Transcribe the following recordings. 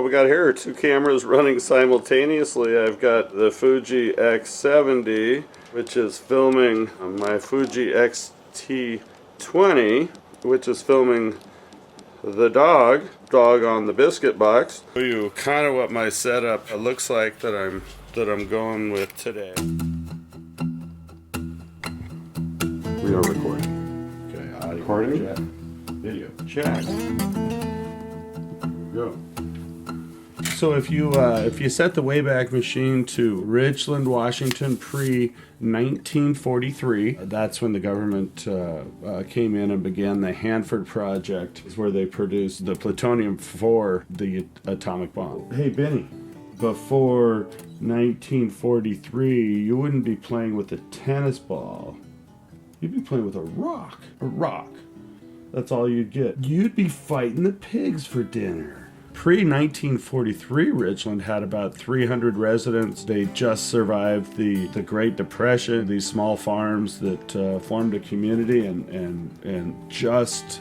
we got here are two cameras running simultaneously. I've got the Fuji X70, which is filming my Fuji X-T20, which is filming the dog on the biscuit box. Show you kind of what my setup looks like that I'm going with today. We are recording. Okay, audio recording. Check. Video check. Go. So if you set the Wayback Machine to Richland, Washington, pre-1943, that's when the government came in and began the Hanford Project, is where they produced the plutonium for the atomic bomb. Hey, Benny, before 1943, you wouldn't be playing with a tennis ball. You'd be playing with a rock. A rock. That's all you'd get. You'd be fighting the pigs for dinner. Pre-1943, Richland had about 300 residents. They just survived the Great Depression. These small farms that formed a community and just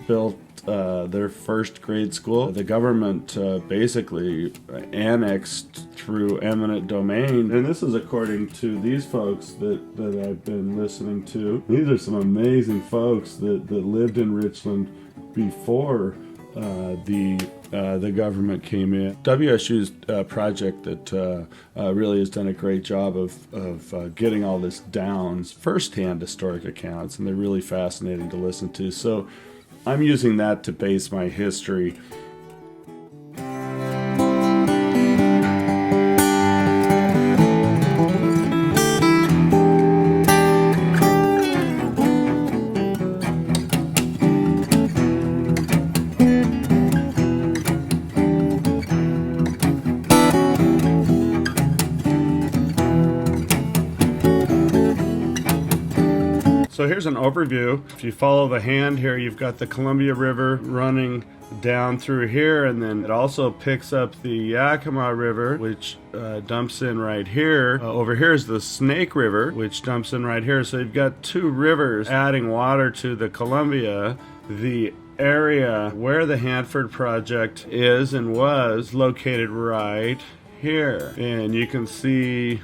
built their first grade school. The government basically annexed through eminent domain. And this is according to these folks that I've been listening to. These are some amazing folks that lived in Richland before the government came in. WSU's project that really has done a great job of getting all this down, first-hand historic accounts, and they're really fascinating to listen to. So I'm using that to base my history. So here's an overview. If you follow the hand here, you've got the Columbia River running down through here, and then it also picks up the Yakima River, which dumps in right here. Over here is the Snake River, which dumps in right here. So you've got two rivers adding water to the Columbia. The area where the Hanford Project is and was located right here, and you can see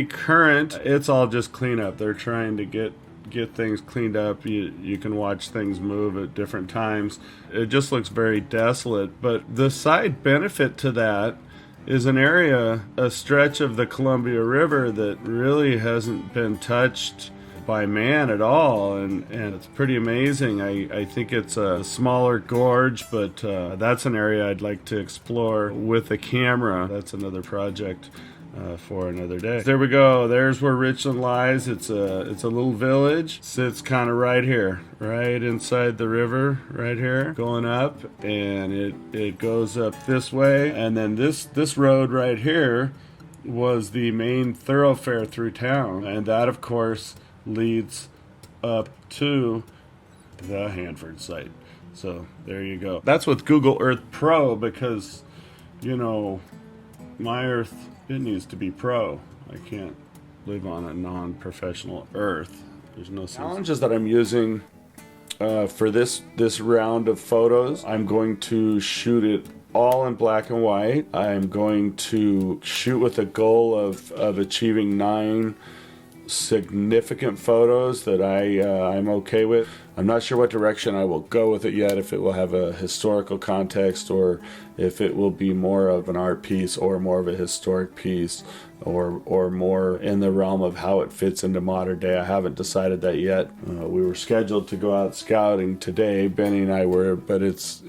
current. It's all just cleanup. They're trying to get things cleaned up. You can watch things move at different times. It just looks very desolate, but the side benefit to that is an area, a stretch of the Columbia River that really hasn't been touched by man at all, and it's pretty amazing. I think it's a smaller gorge, but that's an area I'd like to explore with a camera. That's another project for another day. There we go. There's where Richland lies. It's a little village. Sits kind of right here, right inside the river, right here, going up, and it goes up this way, and then this road right here was the main thoroughfare through town, and that of course leads up to the Hanford site. So there you go. That's with Google Earth Pro, because you know my Earth, it needs to be pro. I can't live on a non-professional Earth. There's no sense. Challenges that I'm using for this round of photos. I'm going to shoot it all in black and white. I'm going to shoot with a goal of achieving 9 significant photos that I'm okay with. I'm not sure what direction I will go with it yet, if it will have a historical context or if it will be more of an art piece or more of a historic piece or more in the realm of how it fits into modern day. I haven't decided that yet. We were scheduled to go out scouting today, Benny and I were, but it's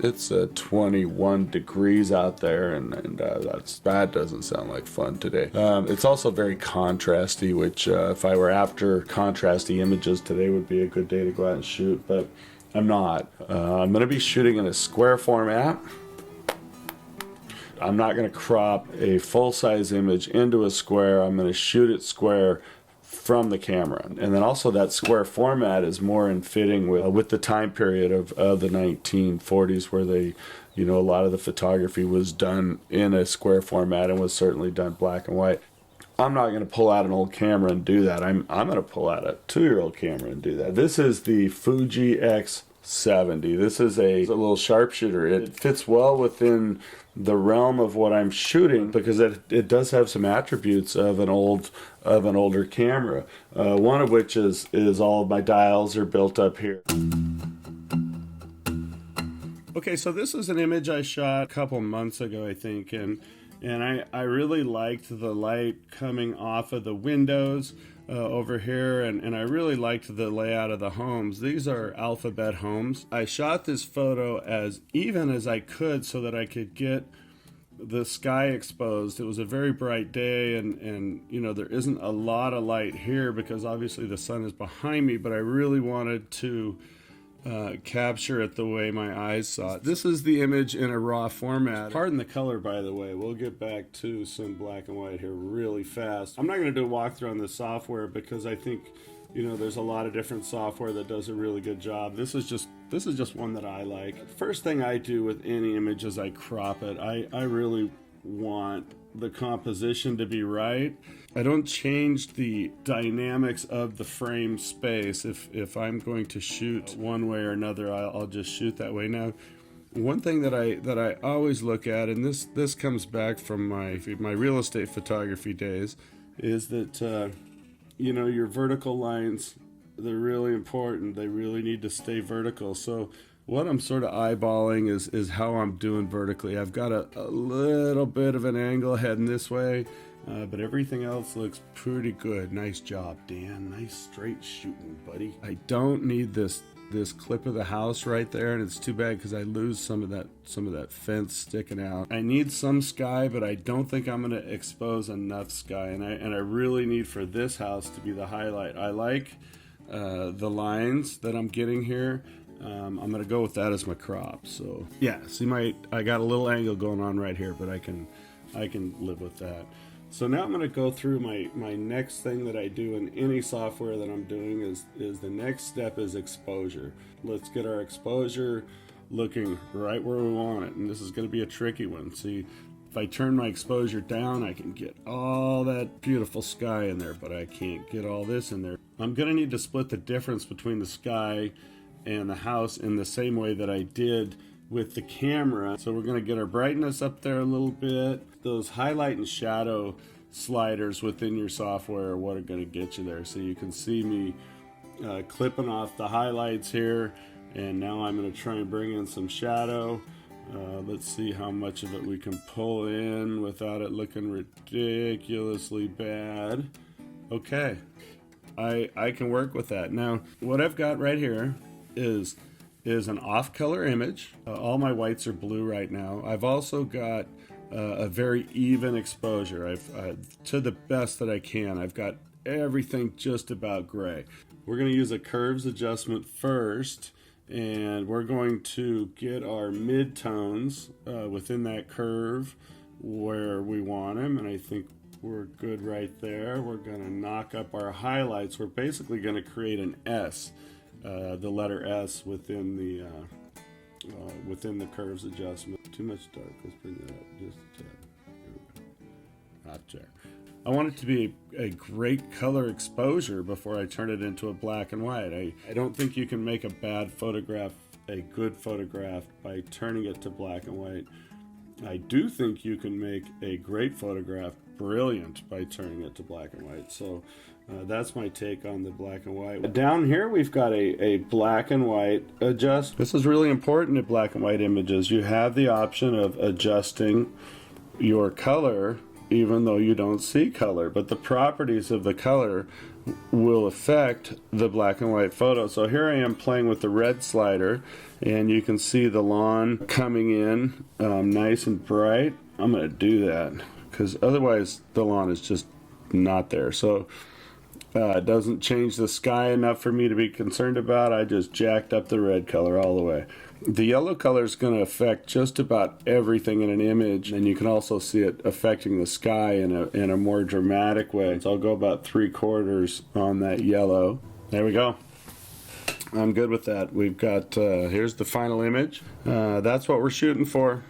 21 degrees out there, and that doesn't sound like fun today. It's also very contrasty, which if I were after contrasty images, today would be a good day to go out and shoot, but I'm not. I'm going to be shooting in a square format. I'm not going to crop a full-size image into a square. I'm going to shoot it square from the camera. And then also that square format is more in fitting with the time period of the 1940s, where a lot of the photography was done in a square format and was certainly done black and white. I'm not going to pull out an old camera and do that. I'm going to pull out a 2-year-old camera and do that. This is the Fuji X 70. This is a little sharpshooter. It fits well within the realm of what I'm shooting because it does have some attributes of an older camera. One of which is all of my dials are built up here. Okay, so this is an image I shot a couple months ago, I think, and I really liked the light coming off of the windows over here, and I really liked the layout of the homes. These are alphabet homes. I shot this photo as even as I could so that I could get the sky exposed. It was a very bright day, and you know, there isn't a lot of light here because obviously the sun is behind me, but I really wanted to capture it the way my eyes saw it. This is the image in a raw format. Pardon the color, by the way. We'll get back to some black and white here really fast. I'm not going to do a walkthrough on the software because I think, you know, there's a lot of different software that does a really good job. This is just one that I like. First thing I do with any image is I crop it. I really want the composition to be right. I don't change the dynamics of the frame space. If I'm going to shoot one way or another, I'll just shoot that way. Now, one thing that I always look at, and this comes back from my real estate photography days, is that you know, your vertical lines, they're really important. They really need to stay vertical. So what I'm sort of eyeballing is how I'm doing vertically. I've got a little bit of an angle heading this way, but everything else looks pretty good. Nice job, Dan. Nice straight shooting, buddy. I don't need this clip of the house right there, and it's too bad because I lose some of that fence sticking out. I need some sky, but I don't think I'm going to expose enough sky, and I really need for this house to be the highlight. I like the lines that I'm getting here. I'm going to go with that as my crop. So yeah, see, I got a little angle going on right here, but I can live with that. So now I'm going to go through my next thing that I do in any software that I'm doing is the next step is exposure. Let's get our exposure looking right where we want it. And this is going to be a tricky one. See, if I turn my exposure down, I can get all that beautiful sky in there, but I can't get all this in there. I'm going to need to split the difference between the sky and the house in the same way that I did with the camera. So we're going to get our brightness up there a little bit. Those highlight and shadow sliders within your software are what are going to get you there. So you can see me clipping off the highlights here, and now I'm going to try and bring in some shadow. Let's see how much of it we can pull in without it looking ridiculously bad. Okay, I can work with that. Now what I've got right here is an off-color image. All my whites are blue right now. I've also got a very even exposure. I've to the best that I can. I've got everything just about gray. We're going to use a curves adjustment first, and we're going to get our mid-tones within that curve where we want them, and I think we're good right there. We're going to knock up our highlights. We're basically going to create an S. The letter S within the curves adjustment. Too much dark. Let's bring that up just a tad. Here we go. Hot there. I want it to be a great color exposure before I turn it into a black and white. I don't think you can make a bad photograph a good photograph by turning it to black and white. I do think you can make a great photograph brilliant by turning it to black and white. So that's my take on the black and white. Down here we've got a black and white adjust. This is really important in black and white images. You have the option of adjusting your color even though you don't see color, but the properties of the color will affect the black and white photo. So here I am playing with the red slider, and you can see the lawn coming in nice and bright. I'm going to do that because otherwise the lawn is just not there. So it doesn't change the sky enough for me to be concerned about. I just jacked up the red color all the way. The yellow color is going to affect just about everything in an image, and you can also see it affecting the sky in a more dramatic way. So I'll go about 3/4 on that yellow. There we go. I'm good with that. We've got, here's the final image. That's what we're shooting for.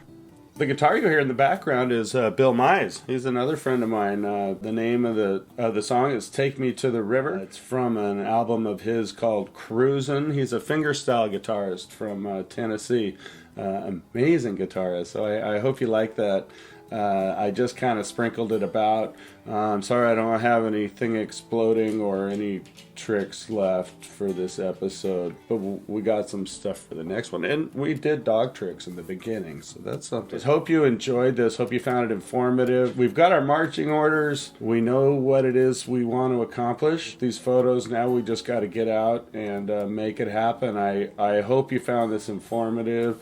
The guitar you hear in the background is Bill Mize. He's another friend of mine. The name of the song is "Take Me to the River." It's from an album of his called "Cruisin'." He's a fingerstyle guitarist from Tennessee. Amazing guitarist. So I hope you like that. I just kind of sprinkled it about. I'm sorry I don't have anything exploding or any tricks left for this episode, but we got some stuff for the next one. And we did dog tricks in the beginning, so that's something. Hope you enjoyed this. Hope you found it informative. We've got our marching orders. We know what it is we want to accomplish. These photos, now we just got to get out and make it happen. I hope you found this informative.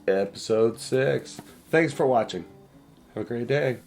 Episode 6. Thanks for watching. Have a great day.